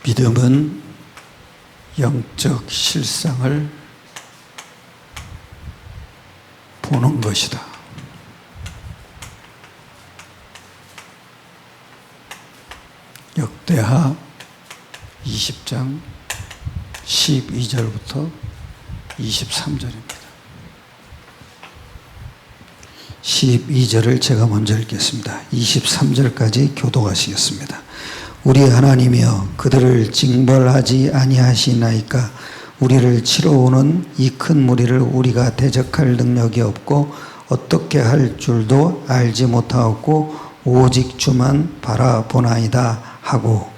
믿음은 영적 실상을 보는 것이다. 역대하 20장 12절부터 23절입니다. 12절을 제가 먼저 읽겠습니다. 23절까지 교독하시겠습니다. 우리 하나님이여 그들을 징벌하지 아니하시나이까. 우리를 치러 오는 이 큰 무리를 우리가 대적할 능력이 없고 어떻게 할 줄도 알지 못하였고 오직 주만 바라보나이다 하고,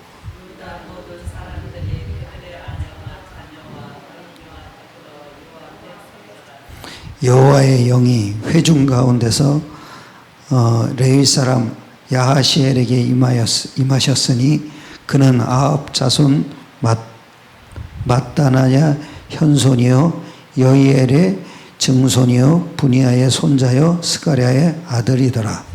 여호와의 영이 회중 가운데서 레위 사람 야하시엘에게 임하셨으니 그는 아합 자손 mat단아의 현손이요 여이엘의 증손이요 분이아의 손자요 스가랴의 아들이더라.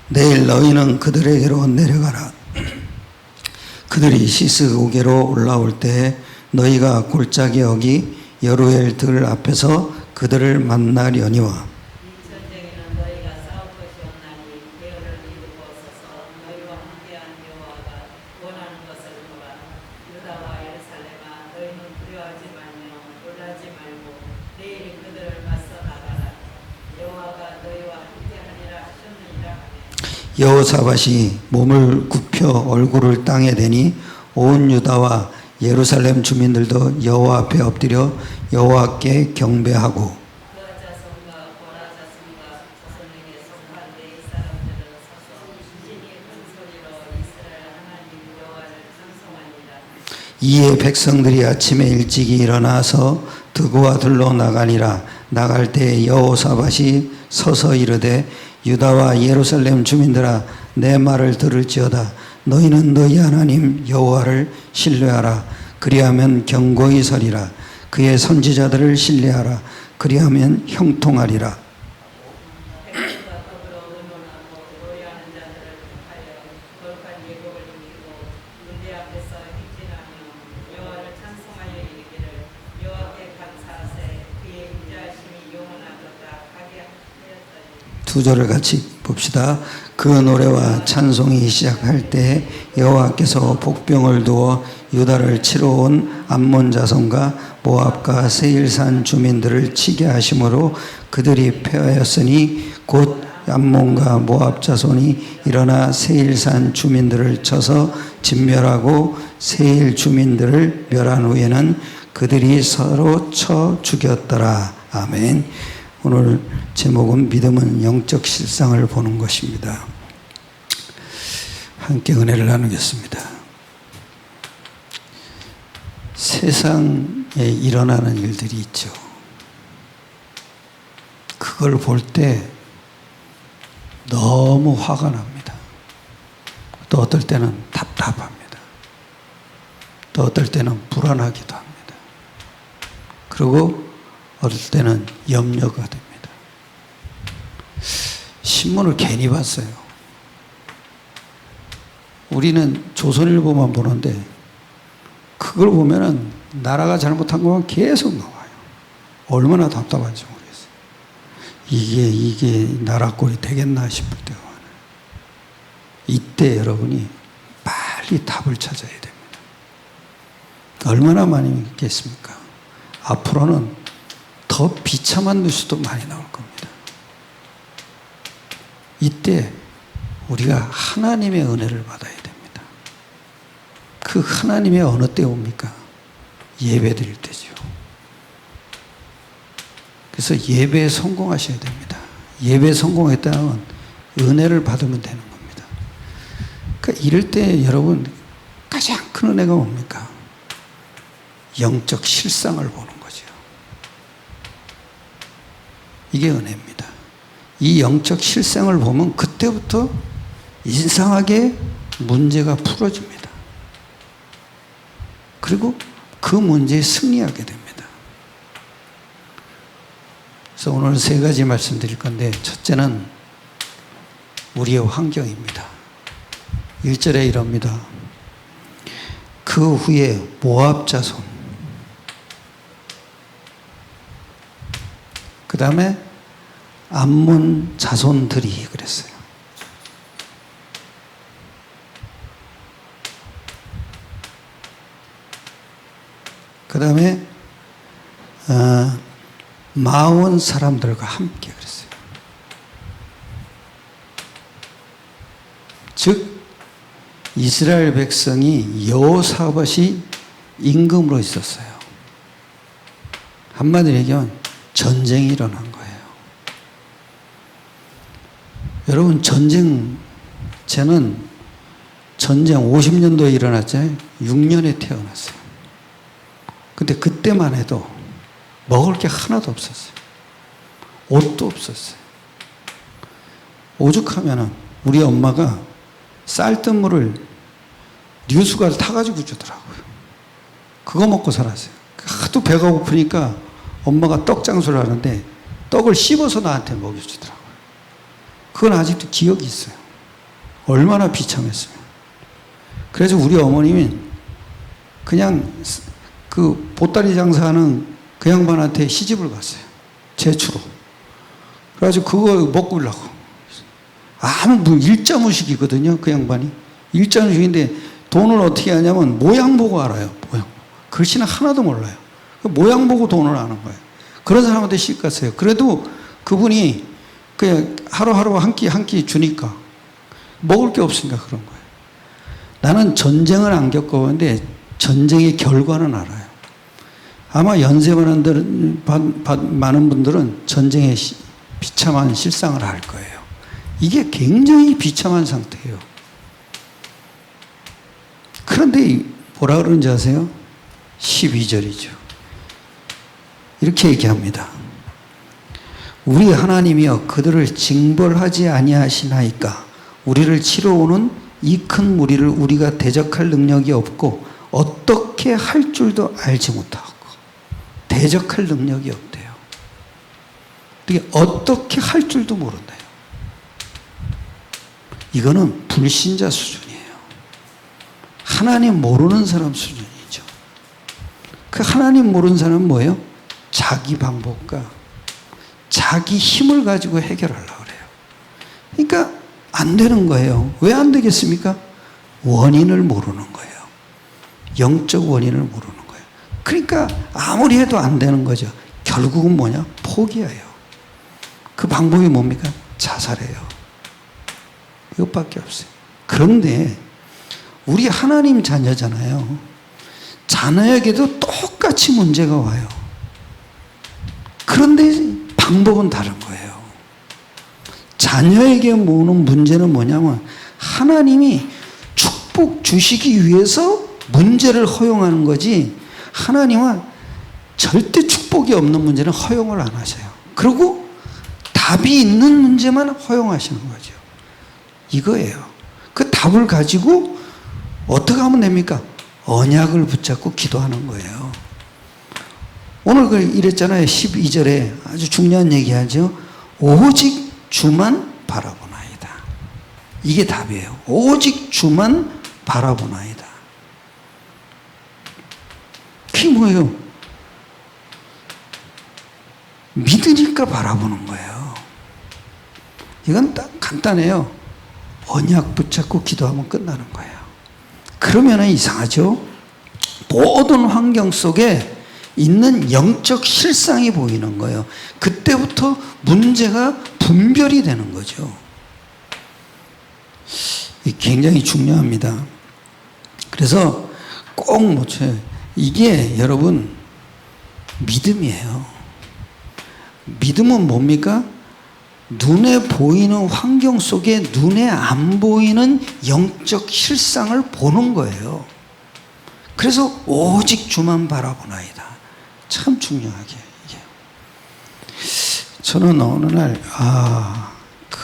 내일 너희는 그들에게로 내려가라. 그들이 시스고개로 올라올 때 너희가 골짜기 어기 여루엘 들 앞에서 그들을 만나려니와 여호사밧이 몸을 굽혀 얼굴을 땅에 대니 온 유다와 예루살렘 주민들도 여호와 앞에 엎드려 여호와께 경배하고, 이에 백성들이 아침에 일찍이 일어나서 드고와 들로 나가니라. 나갈 때 여호사밧이 서서 이르되 유다와 예루살렘 주민들아 내 말을 들을지어다. 너희는 너희 하나님 여호와를 신뢰하라. 그리하면 견고히 서리라. 그의 선지자들을 신뢰하라. 그리하면 형통하리라. 두 절을 같이 봅시다. 그 노래와 찬송이 시작할 때 여호와께서 복병을 두어 유다를 치러 온 암몬 자손과 모압과 세일산 주민들을 치게 하심으로 그들이 패하였으니 곧 암몬과 모압 자손이 일어나 세일산 주민들을 쳐서 진멸하고 세일 주민들을 멸한 후에는 그들이 서로 쳐 죽였더라. 아멘. 오늘 제목은 믿음은 영적 실상을 보는 것입니다. 함께 은혜를 나누겠습니다. 세상에 일어나는 일들이 있죠. 그걸 볼 때 너무 화가 납니다. 또 어떨 때는 답답합니다. 또 어떨 때는 불안하기도 합니다. 그리고 어떨 때는 염려가 됩니다. 신문을 괜히 봤어요. 우리는 조선일보만 보는데 그걸 보면은 나라가 잘못한 것만 계속 나와요. 얼마나 답답한지 모르겠어요. 이게 나라 꼴이 되겠나 싶을 때가 많아요. 이때 여러분이 빨리 답을 찾아야 됩니다. 얼마나 많이 있겠습니까? 앞으로는 더 비참한 뉴스도 많이 나올 겁니다. 이때 우리가 하나님의 은혜를 받아야 됩니다. 그 하나님의 어느 때 옵니까? 예배 드릴 때죠. 그래서 예배에 성공하셔야 됩니다. 예배에 성공했다면 은혜를 받으면 되는 겁니다. 그러니까 이럴 때 여러분 가장 큰 은혜가 뭡니까? 영적 실상을 보는 거죠. 이게 은혜입니다. 이 영적 실상을 보면 그때부터 이상하게 문제가 풀어집니다. 그리고 그 문제에 승리하게 됩니다. 그래서 오늘 세 가지 말씀드릴 건데, 첫째는 우리의 환경입니다. 1절에 이럽니다. 그 후에 모압 자손, 그 다음에 암몬 자손들이 그랬어요. 그 다음에 마온 사람들과 함께 그랬어요. 즉 이스라엘 백성이 여호사밧이 임금으로 있었어요. 한마디로 얘기하면 전쟁이 일어난 거예요. 여러분, 저는 전쟁 50년도에 일어났잖아요. 6년에 태어났어요. 근데 그때만 해도 먹을 게 하나도 없었어요. 옷도 없었어요. 오죽하면은 우리 엄마가 쌀뜨물을 뉴스가를 타가지고 주더라고요. 그거 먹고 살았어요. 하도 배가 고프니까 엄마가 떡 장수를 하는데 떡을 씹어서 나한테 먹여주더라고요. 그건 아직도 기억이 있어요. 얼마나 비참했어요. 그래서 우리 어머님은 그냥 그 보따리 장사하는 그 양반한테 시집을 갔어요. 제추로. 그래가지고 그거 먹고 오려고. 일자무식이거든요, 그 양반이. 일자무식인데 돈을 어떻게 하냐면 모양 보고 알아요, 모양. 글씨는 하나도 몰라요. 모양 보고 돈을 아는 거예요. 그런 사람한테 시집 갔어요. 그래도 그분이 그냥 하루하루 한 끼 주니까 먹을 게 없으니까 그런 거예요. 나는 전쟁을 안 겪어봤는데 전쟁의 결과는 알아요. 아마 연세 많은 분들은 전쟁의 비참한 실상을 알 거예요. 이게 굉장히 비참한 상태예요. 그런데 뭐라 그러는지 아세요? 12절이죠. 이렇게 얘기합니다. 우리 하나님이여 그들을 징벌하지 아니하시나이까. 우리를 치러 오는 이 큰 무리를 우리가 대적할 능력이 없고 어떻게 할 줄도 알지 못하고. 대적할 능력이 없대요. 이게 어떻게 할 줄도 모른대요. 이거는 불신자 수준이에요. 하나님 모르는 사람 수준이죠. 그 하나님 모르는 사람은 뭐예요? 자기 방법과 자기 힘을 가지고 해결하려고 그래요. 그러니까 안 되는 거예요. 왜 안 되겠습니까? 원인을 모르는 거예요. 영적 원인을 모르는 거예요. 그러니까 아무리 해도 안 되는 거죠. 결국은 뭐냐? 포기해요. 그 방법이 뭡니까? 자살해요. 이것밖에 없어요. 그런데 우리 하나님 자녀잖아요. 자녀에게도 똑같이 문제가 와요. 그런데 방법은 다른 거예요. 자녀에게 오는 문제는 뭐냐면 하나님이 축복 주시기 위해서 문제를 허용하는 거지, 하나님은 절대 축복이 없는 문제는 허용을 안 하세요. 그리고 답이 있는 문제만 허용하시는 거죠. 이거예요. 그 답을 가지고 어떻게 하면 됩니까? 언약을 붙잡고 기도하는 거예요. 오늘 이랬잖아요. 12절에 아주 중요한 얘기하죠. 오직 주만 바라보나이다. 이게 답이에요. 오직 주만 바라보나이다. 그게 뭐예요? 믿으니까 바라보는 거예요. 이건 딱 간단해요. 언약 붙잡고 기도하면 끝나는 거예요. 그러면 이상하죠? 모든 환경 속에 있는 영적 실상이 보이는 거예요. 그때부터 문제가 분별이 되는 거죠. 굉장히 중요합니다. 그래서 꼭 놓쳐요. 이게 여러분 믿음이에요. 믿음은 뭡니까? 눈에 보이는 환경 속에 눈에 안 보이는 영적 실상을 보는 거예요. 그래서 오직 주만 바라보나이다. 참 중요하게 이게. 저는 어느 날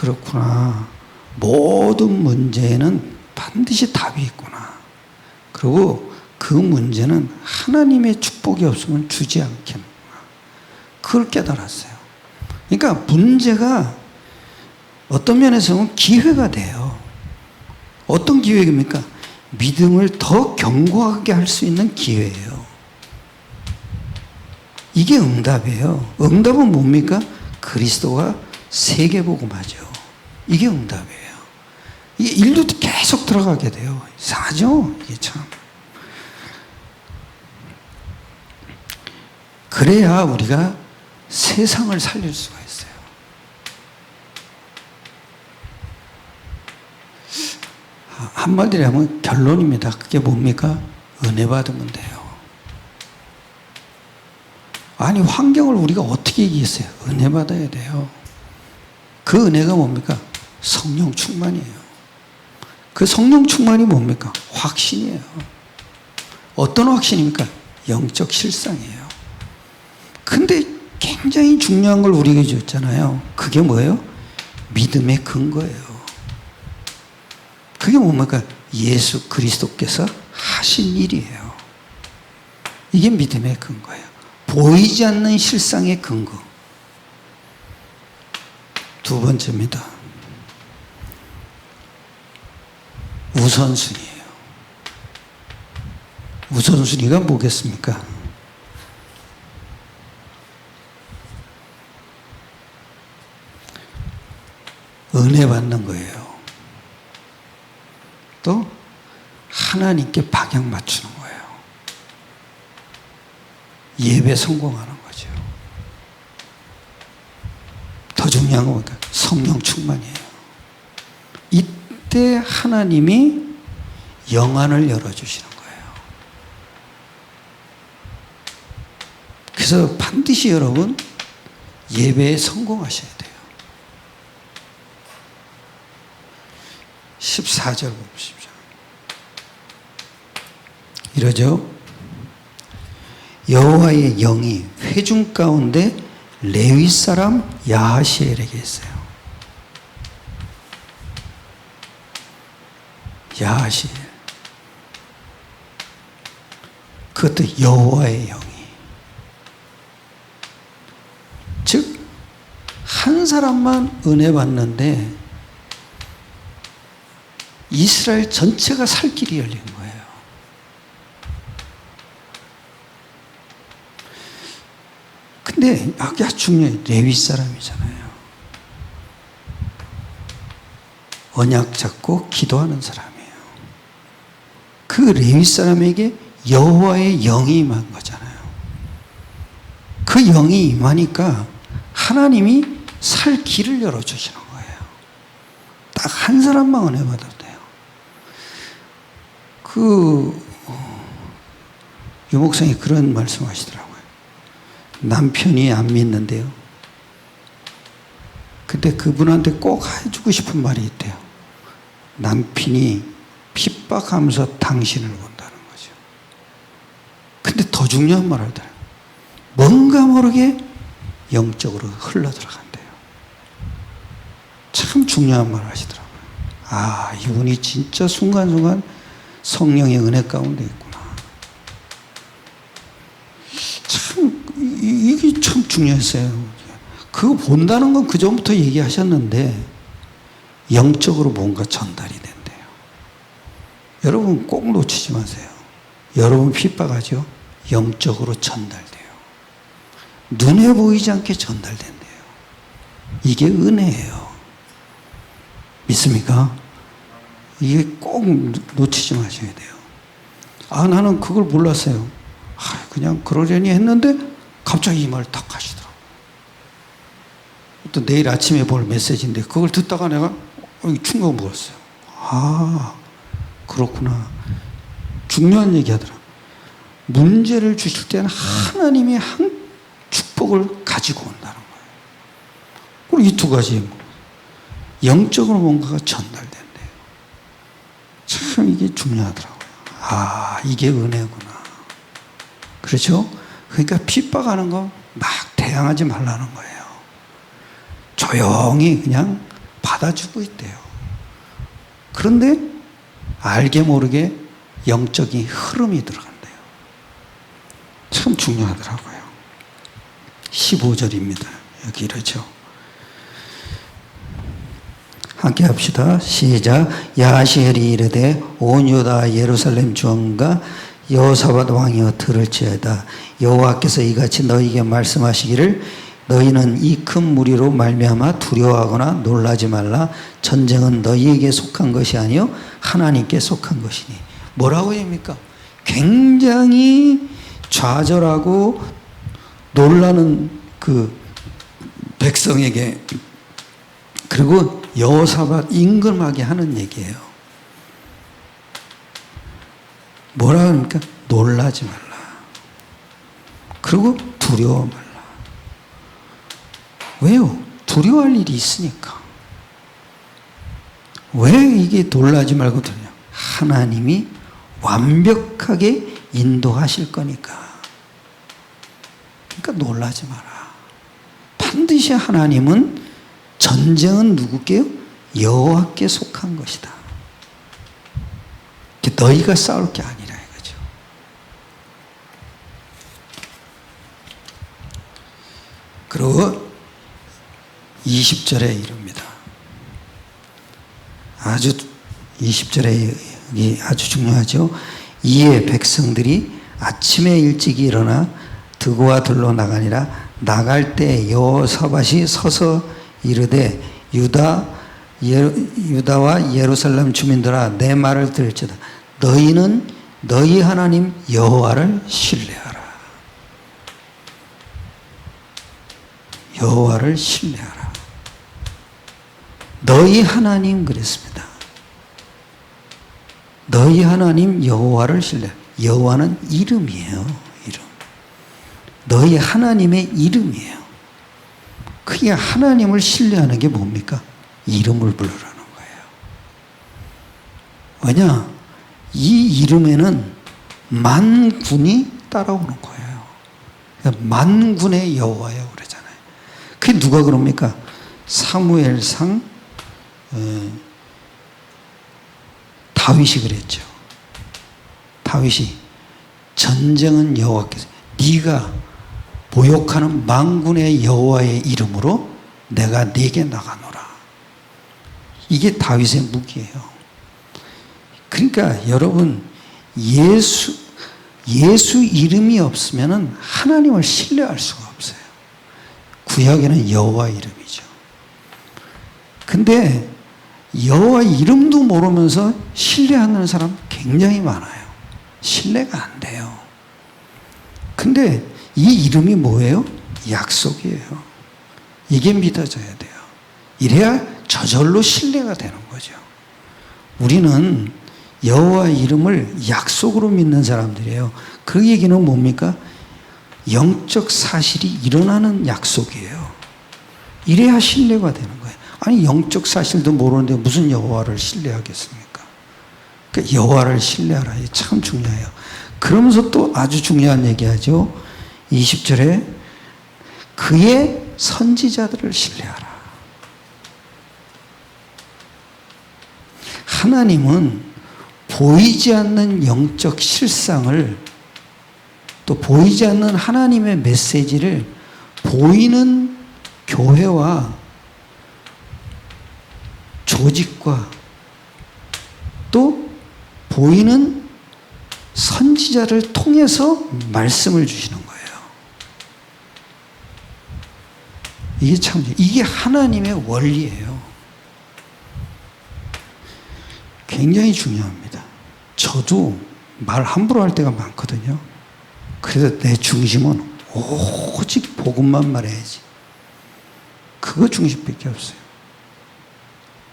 그렇구나. 모든 문제에는 반드시 답이 있구나. 그리고 그 문제는 하나님의 축복이 없으면 주지 않겠구나. 그걸 깨달았어요. 그러니까 문제가 어떤 면에서는 기회가 돼요. 어떤 기회입니까? 믿음을 더 견고하게 할 수 있는 기회예요. 이게 응답이에요. 응답은 뭡니까? 그리스도가 세계복음하죠. 이게 응답이에요. 이게 일도 계속 들어가게 돼요. 이상하죠? 이게 참. 그래야 우리가 세상을 살릴 수가 있어요. 한마디로 하면 결론입니다. 그게 뭡니까? 은혜 받으면 돼요. 아니, 환경을 우리가 어떻게 이기겠어요? 은혜 받아야 돼요. 그 은혜가 뭡니까? 성령 충만이에요. 그 성령 충만이 뭡니까? 확신이에요. 어떤 확신입니까? 영적 실상이에요. 근데 굉장히 중요한 걸 우리에게 줬잖아요. 그게 뭐예요? 믿음의 근거예요. 그게 뭡니까? 예수 그리스도께서 하신 일이에요. 이게 믿음의 근거예요. 보이지 않는 실상의 근거. 두 번째입니다. 우선순위예요. 우선순위가 뭐겠습니까? 은혜 받는 거예요. 또 하나님께 방향 맞추는 거예요. 예배 성공하는 거죠. 더 중요한 건 뭘까요? 성령 충만이에요. 이때 하나님이 영안을 열어주시는 거예요. 그래서 반드시 여러분 예배에 성공하셔야 돼요. 14절 보십시오. 이러죠. 여호와의 영이 회중 가운데 레위 사람 야하시엘에게 있어요. 야하시엘. 그것도 여호와의 영이. 즉, 한 사람만 은혜 받는데 이스라엘 전체가 살 길이 열린 거예요. 근데 아주 중요해요. 레위 사람이잖아요. 언약 잡고 기도하는 사람이에요. 그 레위 사람에게 여호와의 영이 임한 거잖아요. 그 영이 임하니까 하나님이 살 길을 열어주시는 거예요. 딱 한 사람만 은혜 받아도 돼요. 유목사님이 그런 말씀 하시더라고요. 남편이 안 믿는데요. 근데 그분한테 꼭 해주고 싶은 말이 있대요. 남편이 핍박하면서 당신을 본다는 거죠. 근데 더 중요한 말을 하더라고요. 뭔가 모르게 영적으로 흘러들어간대요. 참 중요한 말을 하시더라고요. 아, 이분이 진짜 순간순간 성령의 은혜 가운데 있구나. 참, 이게 참 중요했어요. 그거 본다는 건 그전부터 얘기하셨는데, 영적으로 뭔가 전달이 된대요. 여러분 꼭 놓치지 마세요. 여러분 핍박하죠? 영적으로 전달돼요. 눈에 보이지 않게 전달된대요. 이게 은혜예요. 믿습니까? 이게 꼭 놓치지 마셔야 돼요. 아, 나는 그걸 몰랐어요. 아, 그냥 그러려니 했는데 갑자기 이 말을 딱 하시더라고요. 또 내일 아침에 볼 메시지인데 그걸 듣다가 내가 충격 먹었어요. 아, 그렇구나. 중요한 얘기 하더라. 문제를 주실 때는 하나님이 한 축복을 가지고 온다는 거예요. 그리고 이 두 가지 영적으로 뭔가가 전달된대요. 참 이게 중요하더라고요. 아, 이게 은혜구나. 그렇죠? 그러니까 핍박하는 거 막 대항하지 말라는 거예요. 조용히 그냥 받아주고 있대요. 그런데 알게 모르게 영적인 흐름이 들어간대요. 참 중요하더라고요. 15절입니다. 여기 이러죠. 함께 합시다. 시작. 야하시엘이 이르되 온 유다 예루살렘 주원과 여호사밧 왕이여 들을지어다. 여호와께서 이같이 너희에게 말씀하시기를 너희는 이 큰 무리로 말미암아 두려워하거나 놀라지 말라. 전쟁은 너희에게 속한 것이 아니요 하나님께 속한 것이니. 뭐라고 합니까? 굉장히 좌절하고 놀라는 그 백성에게, 그리고 여호사밧 임금하게 하는 얘기예요. 뭐라 합니까? 놀라지 말라. 그리고 두려워 말라. 왜요? 두려워할 일이 있으니까. 왜 이게 놀라지 말고 두려워? 하나님이 완벽하게 인도하실 거니까. 그러니까 놀라지 마라. 반드시 하나님은, 전쟁은 누구께요? 여호와께 속한 것이다. 너희가 싸울 게 아니라 이거죠. 그리고 20절에 이릅니다. 아주 20절에 여기 아주 중요하죠. 이에 백성들이 아침에 일찍 일어나 드고와 들로 나가니라. 나갈 때 여호사밧이 서서 이르되 유다와 예루살렘 주민들아 내 말을 들을지어다. 너희는 너희 하나님 여호와를 신뢰하라. 여호와를 신뢰하라. 너희 하나님 그랬습니다. 너희 하나님 여호와를 신뢰하라. 여호와는 이름이에요. 이름. 너희 하나님의 이름이에요. 그게 하나님을 신뢰하는 게 뭡니까? 이름을 부르라는 거예요. 왜냐? 이 이름에는 만군이 따라오는 거예요. 만군의 여호와예요 그러잖아요. 그게 누가 그럽니까? 사무엘상 다윗이 그랬죠. 다윗이 전쟁은 여호와께서, 네가 모욕하는 만군의 여호와의 이름으로 내가 네게 나가노라. 이게 다윗의 무기예요. 그러니까 여러분, 예수 이름이 없으면 하나님을 신뢰할 수가 없어요. 구약에는 여호와 이름이죠. 근데 여호와 이름도 모르면서 신뢰하는 사람 굉장히 많아요. 신뢰가 안 돼요. 근데 이 이름이 뭐예요? 약속이에요. 이게 믿어져야 돼요. 이래야 저절로 신뢰가 되는 거죠. 우리는 여호와 이름을 약속으로 믿는 사람들이에요. 그 얘기는 뭡니까? 영적 사실이 일어나는 약속이에요. 이래야 신뢰가 되는 거예요. 아니 영적 사실도 모르는데 무슨 여호와를 신뢰하겠습니까? 그러니까 여호와를 신뢰하라. 이게 참 중요해요. 그러면서 또 아주 중요한 얘기하죠. 20절에 그의 선지자들을 신뢰하라. 하나님은 보이지 않는 영적 실상을, 또 보이지 않는 하나님의 메시지를 보이는 교회와 조직과 또 보이는 선지자를 통해서 말씀을 주시는 거예요. 이게 참, 이게 하나님의 원리예요. 굉장히 중요합니다. 저도 말 함부로 할 때가 많거든요. 그래서 내 중심은 오직 복음만 말해야지. 그거 중심밖에 없어요.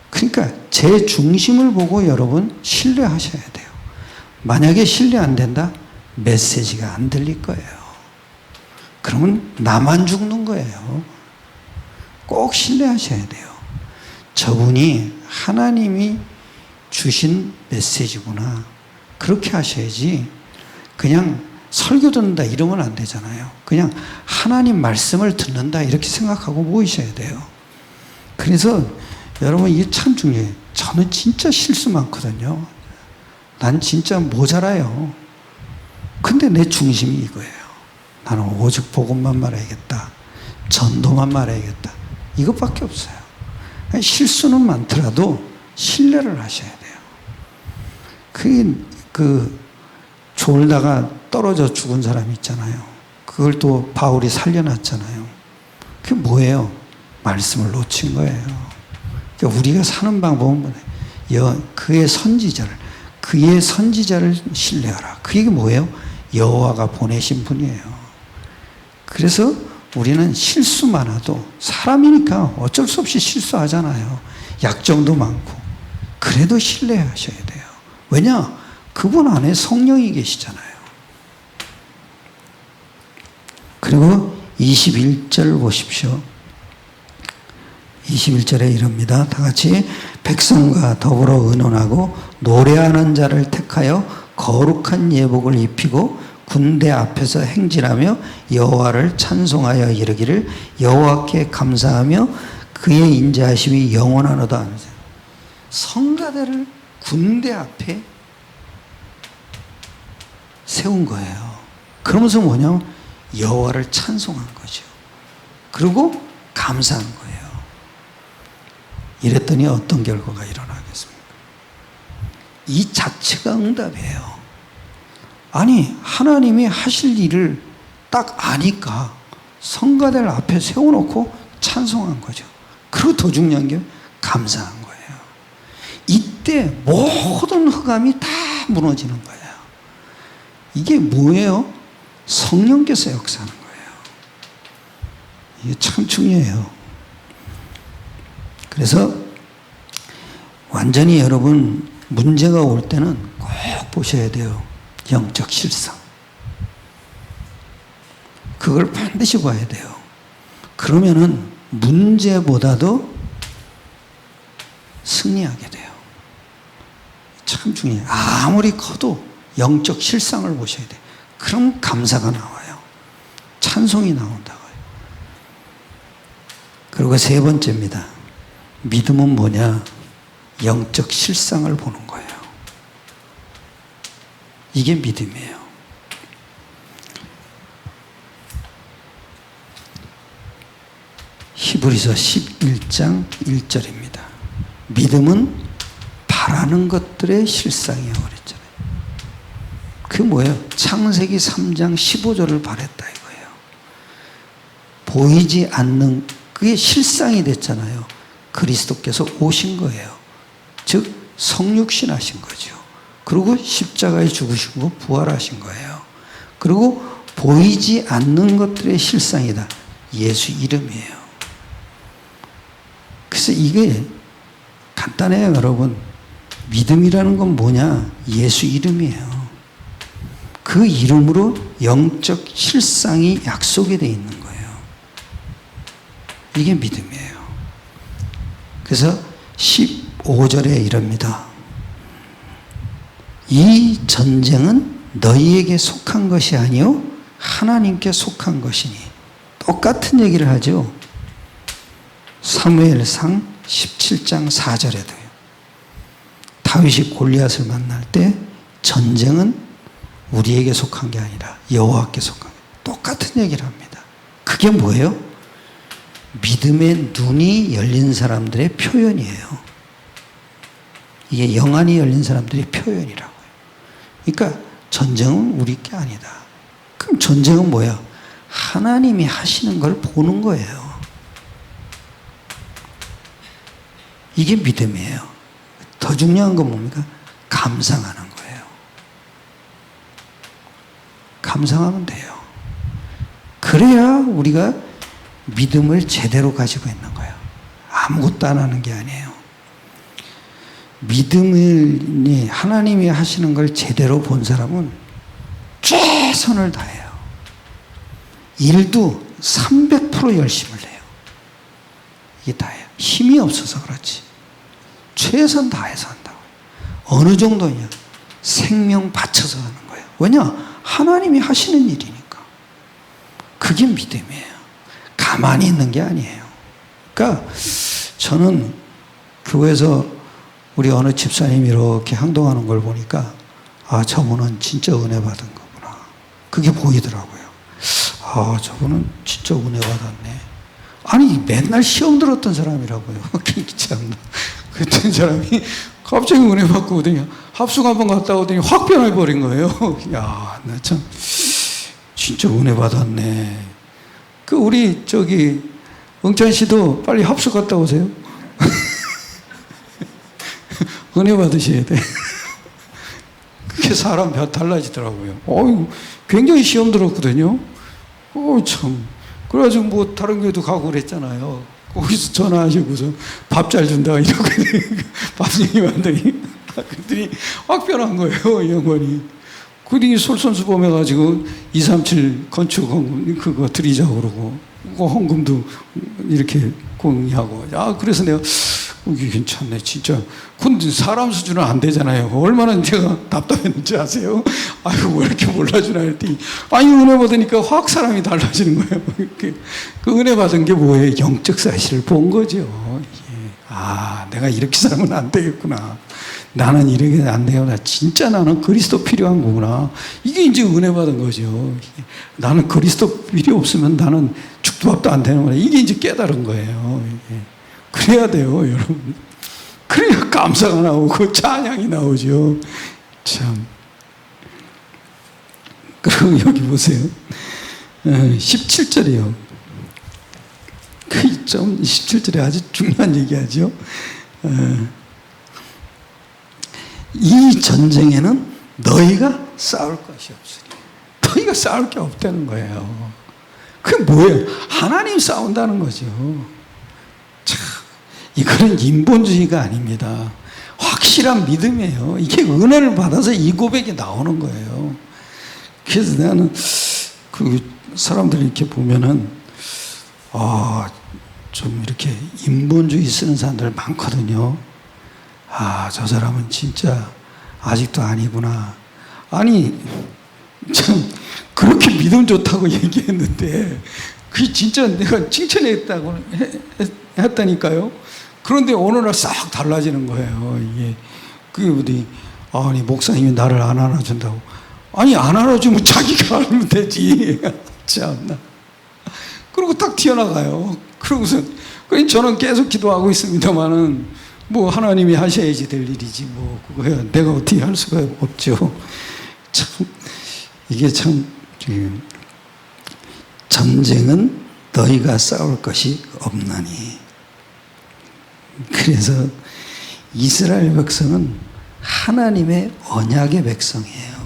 그러니까 제 중심을 보고 여러분 신뢰하셔야 돼요. 만약에 신뢰 안 된다? 메시지가 안 들릴 거예요. 그러면 나만 죽는 거예요. 꼭 신뢰하셔야 돼요. 저분이 하나님이 주신 메시지구나. 그렇게 하셔야지 그냥 설교 듣는다 이러면 안 되잖아요. 그냥 하나님 말씀을 듣는다 이렇게 생각하고 모이셔야 돼요. 그래서 여러분, 이게 참 중요해요. 저는 진짜 실수 많거든요. 난 진짜 모자라요. 근데 내 중심이 이거예요. 나는 오직 복음만 말해야겠다. 전도만 말해야겠다. 이것밖에 없어요. 실수는 많더라도 신뢰를 하셔야 돼요. 졸다가 떨어져 죽은 사람이 있잖아요. 그걸 또 바울이 살려놨잖아요. 그게 뭐예요? 말씀을 놓친 거예요. 그러니까 우리가 사는 방법은 그의 선지자를 신뢰하라. 그 얘기 뭐예요? 여호와가 보내신 분이에요. 그래서 우리는 실수 많아도 사람이니까 어쩔 수 없이 실수하잖아요. 약점도 많고. 그래도 신뢰하셔야 돼요. 왜냐? 그분 안에 성령이 계시잖아요. 그리고 21절 보십시오. 21절에 이럽니다. 다 같이 백성과 더불어 의논하고 노래하는 자를 택하여 거룩한 예복을 입히고 군대 앞에서 행진하며 여호와를 찬송하여 이르기를 여호와께 감사하며 그의 인자하심이 영원하노다. 성가대를 군대 앞에 세운 거예요. 그러면서 뭐냐면 여호와를 찬송한 거죠. 그리고 감사한 거예요. 이랬더니 어떤 결과가 일어나겠습니까? 이 자체가 응답이에요. 아니, 하나님이 하실 일을 딱 아니까 성가대를 앞에 세워놓고 찬송한 거죠. 그리고 더 중요한 게 감사한 거예요. 이때 모든 흑암이 다 무너지는 거예요. 이게 뭐예요? 성령께서 역사하는 거예요. 이게 참 중요해요. 그래서 완전히 여러분 문제가 올 때는 꼭 보셔야 돼요. 영적 실상. 그걸 반드시 봐야 돼요. 그러면은 문제보다도 승리하게 돼요. 참 중요해요. 아무리 커도 영적 실상을 보셔야 돼요. 그럼 감사가 나와요. 찬송이 나온다고요. 그리고 세 번째입니다. 믿음은 뭐냐? 영적 실상을 보는 거예요. 이게 믿음이에요. 히브리서 11장 1절입니다. 믿음은 바라는 것들의 실상이에요. 그랬잖아요. 그게 뭐예요? 창세기 3장 15절을 바랬다 이거예요. 보이지 않는 그게 실상이 됐잖아요. 그리스도께서 오신 거예요. 즉 성육신 하신 거죠. 그리고 십자가에 죽으시고 부활하신 거예요. 그리고 보이지 않는 것들의 실상이다. 예수 이름이에요. 그래서 이게 간단해요, 여러분. 믿음이라는 건 뭐냐? 예수 이름이에요. 그 이름으로 영적 실상이 약속이 되어 있는 거예요. 이게 믿음이에요. 그래서 15절에 이럽니다. 이 전쟁은 너희에게 속한 것이 아니요 하나님께 속한 것이니. 똑같은 얘기를 하죠. 사무엘상 17장 4절에도요. 다윗이 골리앗을 만날 때 전쟁은 우리에게 속한 게 아니라 여호와께 속한 거예요. 똑같은 얘기를 합니다. 그게 뭐예요? 믿음의 눈이 열린 사람들의 표현이에요. 이게 영안이 열린 사람들의 표현이라고요. 그러니까 전쟁은 우리 게 아니다. 그럼 전쟁은 뭐야? 하나님이 하시는 걸 보는 거예요. 이게 믿음이에요. 더 중요한 건 뭡니까? 감상하는 거예요. 감상하면 돼요. 그래야 우리가 믿음을 제대로 가지고 있는 거예요. 아무것도 안 하는 게 아니에요. 믿음을 하나님이 하시는 걸 제대로 본 사람은 최선을 다해요. 일도 300% 열심을 해요. 이게 다예요. 힘이 없어서 그렇지. 최선 다해서 한다고. 어느 정도냐? 생명 바쳐서 하는 거예요. 왜냐? 하나님이 하시는 일이니까. 그게 믿음이에요. 가만히 있는 게 아니에요. 그러니까 저는 교회에서 우리 어느 집사님이 이렇게 행동하는 걸 보니까 아, 저분은 진짜 은혜 받은 거구나. 그게 보이더라고요. 아, 저분은 진짜 은혜 받았네. 아니, 맨날 시험 들었던 사람이라고요. 참. 그랬던 사람이 갑자기 은혜 받고 오더니 합숙 한번 갔다 오더니 확 변해버린 거예요. 야, 나 참 진짜 은혜 받았네. 그 우리 응찬 씨도 빨리 합숙 갔다 오세요. 은혜 받으셔야 돼. 그게 사람 달라지더라고요. 굉장히 시험 들었거든요. 참. 그래가지고 뭐 다른 교회도 가고 그랬잖아요. 거기서 전화하시고서 밥 잘 준다 이러고 밥 얘기 만더니 그랬더니 확 변한 거예요, 이 양반이. 그러더니 솔선수범해가지고 237 건축 헌금 그거 드리자고 그러고 그 헌금도 이렇게 공유하고. 야, 그래서 내가 이게 괜찮네 진짜. 근데 사람 수준은 안 되잖아요. 얼마나 제가 답답했는지 아세요? 아이고 왜 이렇게 몰라주나 했더니 아니 은혜 받으니까 확 사람이 달라지는 거예요. 그 은혜 받은 게 뭐예요? 영적 사실을 본 거죠. 예. 아, 내가 이렇게 살면 안 되겠구나. 나는 이렇게 안 되구나. 진짜 나는 그리스도 필요한 거구나. 이게 이제 은혜 받은 거죠. 나는 그리스도 필요 없으면 나는 죽도밥도 안 되는구나. 이게 이제 깨달은 거예요. 예. 그래야 돼요, 여러분. 그래야 감사가 나오고 찬양이 나오죠. 참. 그리고 여기 보세요. 17절이요. 그 좀 17절에 아주 중요한 얘기하죠. 이 전쟁에는 너희가 싸울 것이 없으니. 너희가 싸울 게 없다는 거예요. 그게 뭐예요? 하나님 싸운다는 거죠. 참, 이거는 인본주의가 아닙니다. 확실한 믿음이에요. 이게 은혜를 받아서 이 고백이 나오는 거예요. 그래서 나는 그 사람들이 이렇게 보면은 좀 이렇게 인본주의 쓰는 사람들 많거든요. 아, 저 사람은 진짜 아직도 아니구나. 아니, 참 그렇게 믿음 좋다고 얘기했는데 그게 진짜 내가 칭찬했다고 했다니까요. 그런데 어느 날 싹 달라지는 거예요. 이게 그게 어디 아니 목사님이 나를 안 안아준다고. 아니 안 안아주면 자기가 알면 되지. 참나. 그리고 딱 튀어나가요. 그러고서 저는 계속 기도하고 있습니다만은 뭐 하나님이 하셔야지 될 일이지 뭐 그거야 내가 어떻게 할 수가 없죠. 참 이게 참 전쟁은 너희가 싸울 것이 없나니. 그래서 이스라엘 백성은 하나님의 언약의 백성이에요.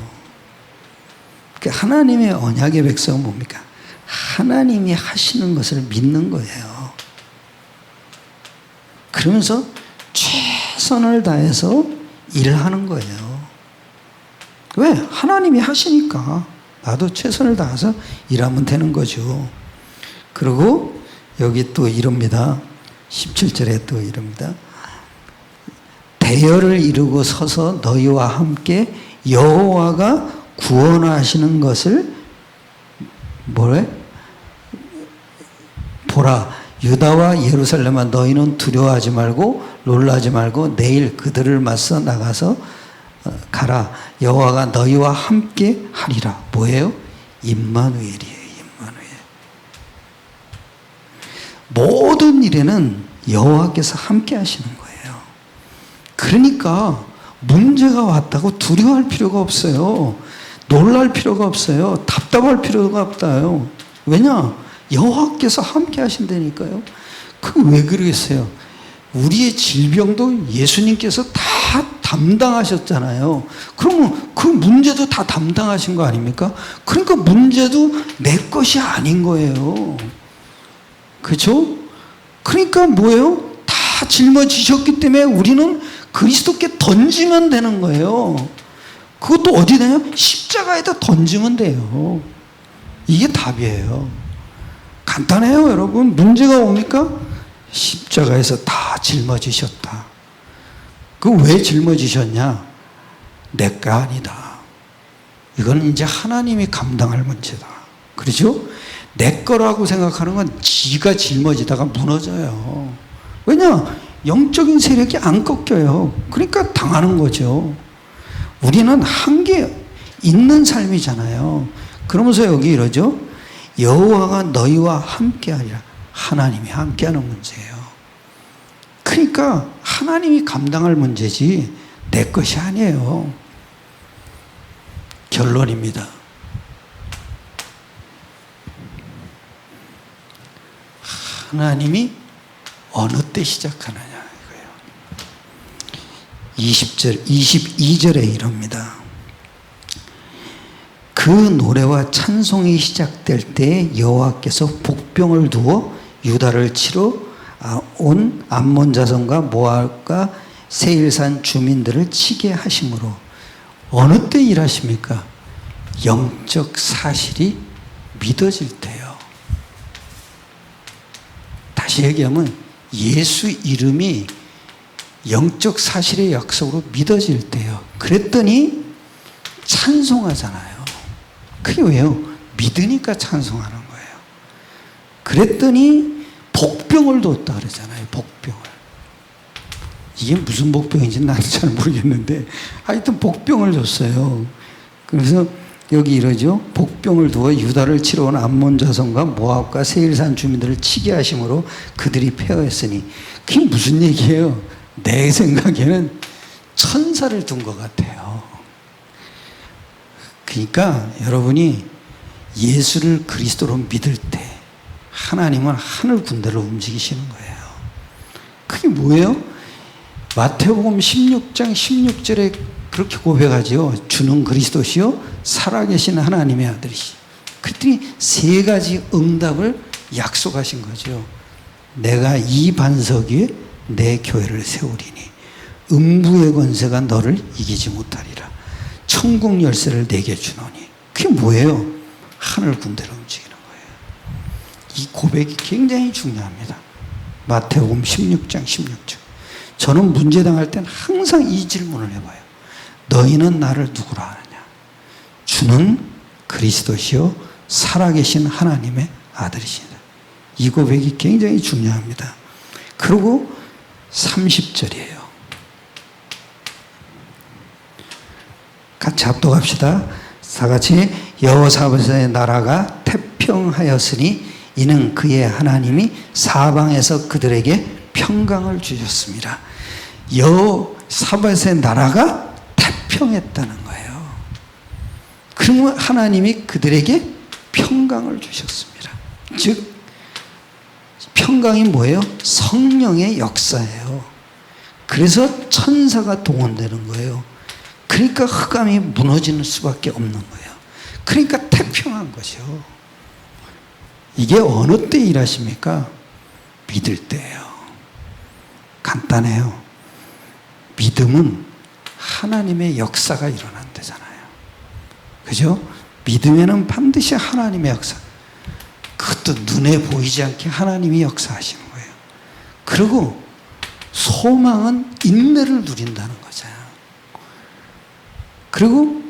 하나님의 언약의 백성은 뭡니까? 하나님이 하시는 것을 믿는 거예요. 그러면서 최선을 다해서 일하는 거예요. 왜? 하나님이 하시니까 나도 최선을 다해서 일하면 되는 거죠. 그리고 여기 또 이럽니다. 17절에 또 이럽니다. 대열을 이루고 서서 너희와 함께 여호와가 구원하시는 것을 뭐래? 보라, 유다와 예루살렘아 너희는 두려워하지 말고 놀라지 말고 내일 그들을 맞서 나가서 가라. 여호와가 너희와 함께 하리라. 뭐예요? 임마누엘이에요. 임마누엘. 모든 일에는 여호와께서 함께 하시는 거예요. 그러니까 문제가 왔다고 두려워할 필요가 없어요. 놀랄 필요가 없어요. 답답할 필요가 없다요. 왜냐? 여호와께서 함께 하신다니까요. 그 왜 그러겠어요? 우리의 질병도 예수님께서 다 담당하셨잖아요. 그러면 그 문제도 다 담당하신 거 아닙니까? 그러니까 문제도 내 것이 아닌 거예요. 그렇죠? 그러니까 뭐예요? 다 짊어지셨기 때문에 우리는 그리스도께 던지면 되는 거예요. 그것도 어디 되냐? 십자가에다 던지면 돼요. 이게 답이에요. 간단해요, 여러분. 문제가 옵니까? 십자가에서 다 짊어지셨다. 그 왜 짊어지셨냐? 내가 아니다. 이건 이제 하나님이 감당할 문제다. 그렇죠? 내 거라고 생각하는 건 지가 짊어지다가 무너져요. 왜냐? 영적인 세력이 안 꺾여요. 그러니까 당하는 거죠. 우리는 한계 있는 삶이잖아요. 그러면서 여기 이러죠. 여호와가 너희와 함께하리라. 하나님이 함께하는 문제예요. 그러니까 하나님이 감당할 문제지 내 것이 아니에요. 결론입니다. 하나님이 어느 때 시작하느냐 이거예요. 20절, 22절에 이럽니다. 그 노래와 찬송이 시작될 때 여호와께서 복병을 두어 유다를 치러 온 암몬 자손과 모압과 세일산 주민들을 치게 하심으로. 어느 때 일하십니까? 영적 사실이 믿어질 때요. 다시 얘기하면 예수 이름이 영적 사실의 약속으로 믿어질 때요. 그랬더니 찬송하잖아요. 그게 왜요? 믿으니까 찬송하는 거예요. 그랬더니 복병을 뒀다 그러잖아요. 복병을. 이게 무슨 복병인지 나는 잘 모르겠는데 하여튼 복병을 줬어요. 그래서 여기 이러죠. 복병을 두어 유다를 치러 온 암몬 자손과 모압과 세일산 주민들을 치게 하심으로 그들이 패하였으니. 그게 무슨 얘기예요? 내 생각에는 천사를 둔 것 같아요. 그러니까 여러분이 예수를 그리스도로 믿을 때 하나님은 하늘 군대를 움직이시는 거예요. 그게 뭐예요? 마태복음 16장 16절에 그렇게 고백하죠. 주는 그리스도시요 살아계신 하나님의 아들이시. 그랬더니 세 가지 응답을 약속하신 거죠. 내가 이 반석 위에 내 교회를 세우리니 음부의 권세가 너를 이기지 못하리라. 천국 열쇠를 내게 주노니. 그게 뭐예요? 하늘 군대를 움직이는 거예요. 이 고백이 굉장히 중요합니다. 마태복음 16장 16절. 저는 문제 당할 땐 항상 이 질문을 해봐요. 너희는 나를 누구라 하느냐? 주는 그리스도시요 살아계신 하나님의 아들이시다. 이 고백이 굉장히 중요합니다. 그리고 30절이에요. 같이 합독합시다. 다 같이 여호사밧의 나라가 태평하였으니 이는 그의 하나님이 사방에서 그들에게 평강을 주셨습니다. 여호사밧의 나라가 태평했다는 거예요. 그러면 하나님이 그들에게 평강을 주셨습니다. 즉 평강이 뭐예요? 성령의 역사예요. 그래서 천사가 동원되는 거예요. 그러니까 흑암이 무너지는 수밖에 없는 거예요. 그러니까 태평한 거죠. 이게 어느 때 일하십니까? 믿을 때예요. 간단해요. 믿음은 하나님의 역사가 일어난다잖아요. 그죠? 믿으면은 반드시 하나님의 역사. 그것도 눈에 보이지 않게 하나님이 역사하시는 거예요. 그리고 소망은 인내를 누린다는 거잖아요. 그리고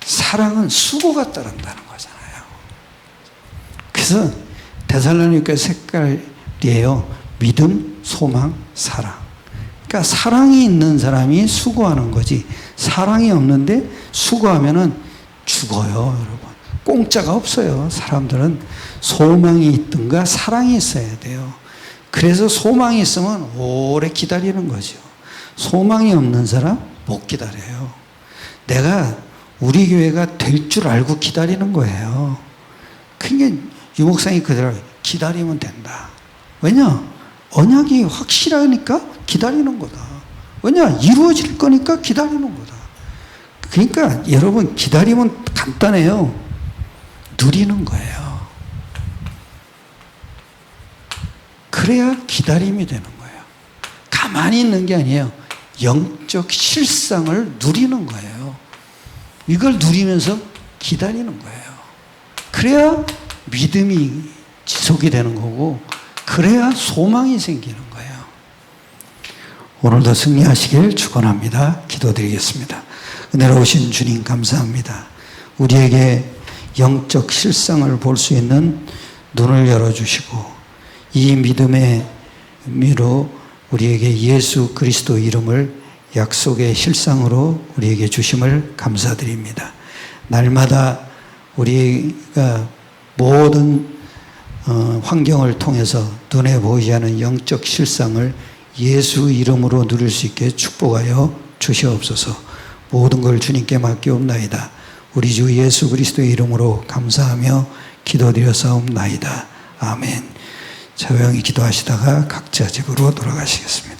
사랑은 수고가 따른다는 거잖아요. 그래서 데살로니가 색깔이에요. 믿음, 소망, 사랑. 그러니까 사랑이 있는 사람이 수고하는 거지. 사랑이 없는데 수고하면은 죽어요, 여러분. 공짜가 없어요. 사람들은 소망이 있든가 사랑이 있어야 돼요. 그래서 소망이 있으면 오래 기다리는 거죠. 소망이 없는 사람 못 기다려요. 내가 우리 교회가 될 줄 알고 기다리는 거예요. 그러니까 유목사님이 그대로 기다리면 된다. 왜냐? 언약이 확실하니까 기다리는 거다. 왜냐? 이루어질 거니까 기다리는 거다. 그러니까 여러분 기다리면 간단해요. 누리는 거예요. 그래야 기다림이 되는 거예요. 가만히 있는 게 아니에요. 영적 실상을 누리는 거예요. 이걸 누리면서 기다리는 거예요. 그래야 믿음이 지속이 되는 거고, 그래야 소망이 생기는 거예요. 오늘도 승리하시길 축원합니다. 기도드리겠습니다. 은혜로우신 주님 감사합니다. 우리에게 영적 실상을 볼 수 있는 눈을 열어주시고 이 믿음의 의미로 우리에게 예수 그리스도 이름을 약속의 실상으로 우리에게 주심을 감사드립니다. 날마다 우리가 모든 환경을 통해서 눈에 보이지 않은 영적 실상을 예수 이름으로 누릴 수 있게 축복하여 주시옵소서. 모든 걸 주님께 맡기옵나이다. 우리 주 예수 그리스도의 이름으로 감사하며 기도드렸사옵나이다. 아멘. 조용히 기도하시다가 각자 집으로 돌아가시겠습니다.